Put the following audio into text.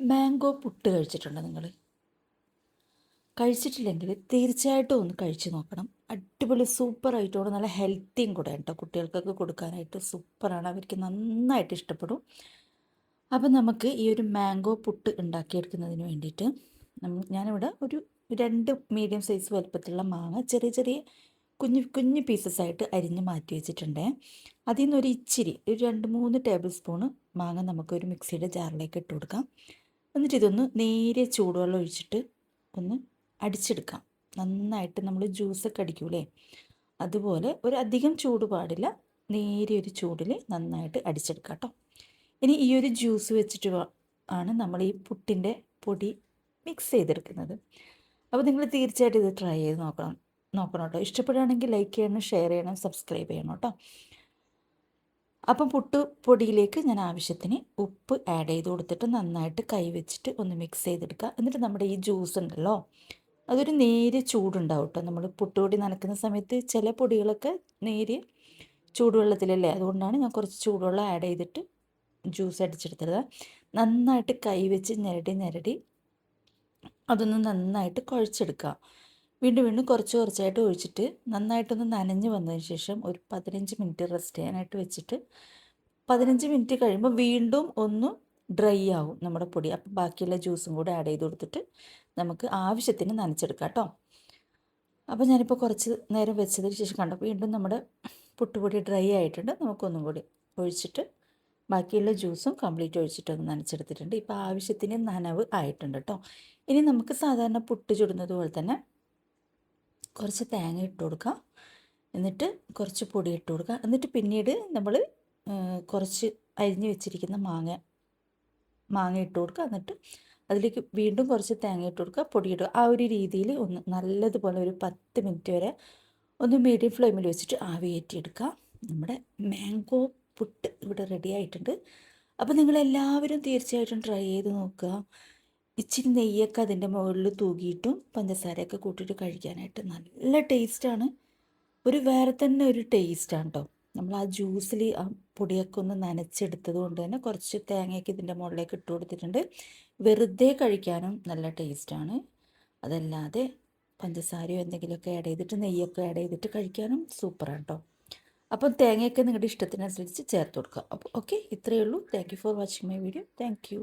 Mango puttu കഴിച്ചിട്ടുണ്ടോ നിങ്ങൾ? കഴിച്ചിട്ടില്ലെങ്കിൽ തീർച്ചയായിട്ടും ഒന്ന് കഴിച്ച് നോക്കണം. അടിപൊളി സൂപ്പറായിട്ടോടെ നല്ല ഹെൽത്തിയും കൂടെ കേട്ടോ. കുട്ടികൾക്കൊക്കെ കൊടുക്കാനായിട്ട് സൂപ്പറാണ്, അവർക്ക് നന്നായിട്ട് ഇഷ്ടപ്പെടും. അപ്പം നമുക്ക് ഈ ഒരു മാംഗോ പുട്ട് ഉണ്ടാക്കിയെടുക്കുന്നതിന് വേണ്ടിയിട്ട് ഞാനിവിടെ ഒരു 2 മീഡിയം സൈസ് വലുപ്പത്തിലുള്ള മാങ്ങ ചെറിയ ചെറിയ കുഞ്ഞു കുഞ്ഞു പീസസായിട്ട് അരിഞ്ഞ് മാറ്റി വെച്ചിട്ടുണ്ട്. അതിൽ നിന്നൊരു ഇച്ചിരി ഒരു 2-3 ടേബിൾ സ്പൂണ് മാങ്ങ നമുക്കൊരു മിക്സിയുടെ ജാറിലേക്ക് ഇട്ട് കൊടുക്കാം. എന്നിട്ട് ഇതൊന്ന് നേരിയ ചൂടുവെള്ളം ഒഴിച്ചിട്ട് ഒന്ന് അടിച്ചെടുക്കാം. നന്നായിട്ട് നമ്മൾ ജ്യൂസൊക്കെ അടിക്കൂലേ, അതുപോലെ ഒരു അധികം ചൂട് പാടില്ല, നേരിയൊരു ചൂടിൽ നന്നായിട്ട് അടിച്ചെടുക്കാം കേട്ടോ. ഇനി ഈ ഒരു ജ്യൂസ് വെച്ചിട്ട് ആണ് നമ്മൾ ഈ പുട്ടിൻ്റെ പൊടി മിക്സ് ചെയ്തെടുക്കുന്നത്. അപ്പോൾ നിങ്ങൾ തീർച്ചയായിട്ടും ഇത് ട്രൈ ചെയ്ത് നോക്കണം കേട്ടോ. ഇഷ്ടപ്പെടുകയാണെങ്കിൽ ലൈക്ക് ചെയ്യണം, ഷെയർ ചെയ്യണം, സബ്സ്ക്രൈബ് ചെയ്യണം കേട്ടോ. അപ്പം പൊടിയിലേക്ക് ഞാൻ ആവശ്യത്തിന് ഉപ്പ് ആഡ് ചെയ്ത് കൊടുത്തിട്ട് നന്നായിട്ട് കൈ വെച്ചിട്ട് ഒന്ന് മിക്സ് ചെയ്തെടുക്കുക. എന്നിട്ട് നമ്മുടെ ഈ ജ്യൂസ് ഉണ്ടല്ലോ, അതൊരു നേരിയ ചൂടുണ്ടാവും കേട്ടോ. നമ്മൾ പുട്ടുപൊടി നനക്കുന്ന സമയത്ത് ചില പൊടികളൊക്കെ നേരിയ ചൂടുവെള്ളത്തിലല്ലേ, അതുകൊണ്ടാണ് ഞാൻ കുറച്ച് ചൂടുവെള്ളം ആഡ് ചെയ്തിട്ട് ജ്യൂസ് അടിച്ചെടുത്തത്. നന്നായിട്ട് കൈ വെച്ച് ഞെരടി അതൊന്ന് നന്നായിട്ട് കുഴച്ചെടുക്കുക. വീണ്ടും വീണ്ടും കുറച്ചായിട്ട് ഒഴിച്ചിട്ട് നന്നായിട്ടൊന്ന് നനഞ്ഞ് വന്നതിന് ശേഷം ഒരു 15 മിനിറ്റ് റെസ്റ്റ് ചെയ്യാനായിട്ട് വെച്ചിട്ട് 15 മിനിറ്റ് കഴിയുമ്പോൾ വീണ്ടും ഒന്ന് ഡ്രൈ ആവും നമ്മുടെ പൊടി. അപ്പോൾ ബാക്കിയുള്ള ജ്യൂസും കൂടെ ആഡ് ചെയ്ത് കൊടുത്തിട്ട് നമുക്ക് ആവശ്യത്തിന് നനച്ചെടുക്കാം കേട്ടോ. അപ്പോൾ ഞാനിപ്പോൾ കുറച്ച് നേരം വെച്ചതിന് ശേഷം കണ്ടപ്പോൾ വീണ്ടും നമ്മുടെ പുട്ടുപൊടി ഡ്രൈ ആയിട്ടുണ്ട്. നമുക്കൊന്നും കൂടി ഒഴിച്ചിട്ട് ബാക്കിയുള്ള ജ്യൂസും കംപ്ലീറ്റ് ഒഴിച്ചിട്ടൊന്ന് നനച്ചെടുത്തിട്ടുണ്ട്. ഇപ്പോൾ ആവശ്യത്തിന് നനവ് ആയിട്ടുണ്ട് കേട്ടോ. ഇനി നമുക്ക് സാധാരണ പുട്ട് ചുടുന്നത് പോലെ തന്നെ കുറച്ച് തേങ്ങ ഇട്ട് കൊടുക്കുക, എന്നിട്ട് കുറച്ച് പൊടി ഇട്ട് കൊടുക്കുക, എന്നിട്ട് പിന്നീട് നമ്മൾ കുറച്ച് അരിഞ്ഞ് വെച്ചിരിക്കുന്ന മാങ്ങ ഇട്ട് കൊടുക്കുക, എന്നിട്ട് അതിലേക്ക് വീണ്ടും കുറച്ച് തേങ്ങ ഇട്ട് കൊടുക്കുക, പൊടി ഇടുക. ആ ഒരു രീതിയിൽ ഒന്ന് നല്ലതുപോലെ ഒരു 10 മിനിറ്റ് വരെ ഒന്ന് മീഡിയം ഫ്ലെയിമിൽ വെച്ചിട്ട് ആവി കയറ്റിയെടുക്കുക. നമ്മുടെ മാംഗോ പുട്ട് ഇവിടെ റെഡി ആയിട്ടുണ്ട്. അപ്പോൾ നിങ്ങളെല്ലാവരും തീർച്ചയായിട്ടും ട്രൈ ചെയ്ത് നോക്കുക. ഇച്ചിരി നെയ്യൊക്കെ അതിൻ്റെ മുകളിൽ തൂകിയിട്ടും പഞ്ചസാരയൊക്കെ കൂട്ടിയിട്ട് കഴിക്കാനായിട്ട് നല്ല ടേസ്റ്റാണ്. ഒരു വേറെ തന്നെ ഒരു ടേസ്റ്റാണ് കേട്ടോ. നമ്മൾ ആ ജ്യൂസിൽ ആ പൊടിയൊക്കെ ഒന്ന് നനച്ചെടുത്തത് കൊണ്ട് തന്നെ കുറച്ച് തേങ്ങയൊക്കെ ഇതിൻ്റെ മുകളിലേക്ക് ഇട്ട് കൊടുത്തിട്ടുണ്ട്. വെറുതെ കഴിക്കാനും നല്ല ടേസ്റ്റാണ്. അതല്ലാതെ പഞ്ചസാരയോ എന്തെങ്കിലുമൊക്കെ ആഡ് ചെയ്തിട്ട് നെയ്യൊക്കെ ആഡ് ചെയ്തിട്ട് കഴിക്കാനും സൂപ്പറാണ് കേട്ടോ. അപ്പം തേങ്ങയൊക്കെ നിങ്ങളുടെ ഇഷ്ടത്തിനനുസരിച്ച് ചേർത്ത് കൊടുക്കുക. അപ്പോൾ ഓക്കെ, ഇത്രയേ ഉള്ളൂ. Thank you for watching my video. Thank you.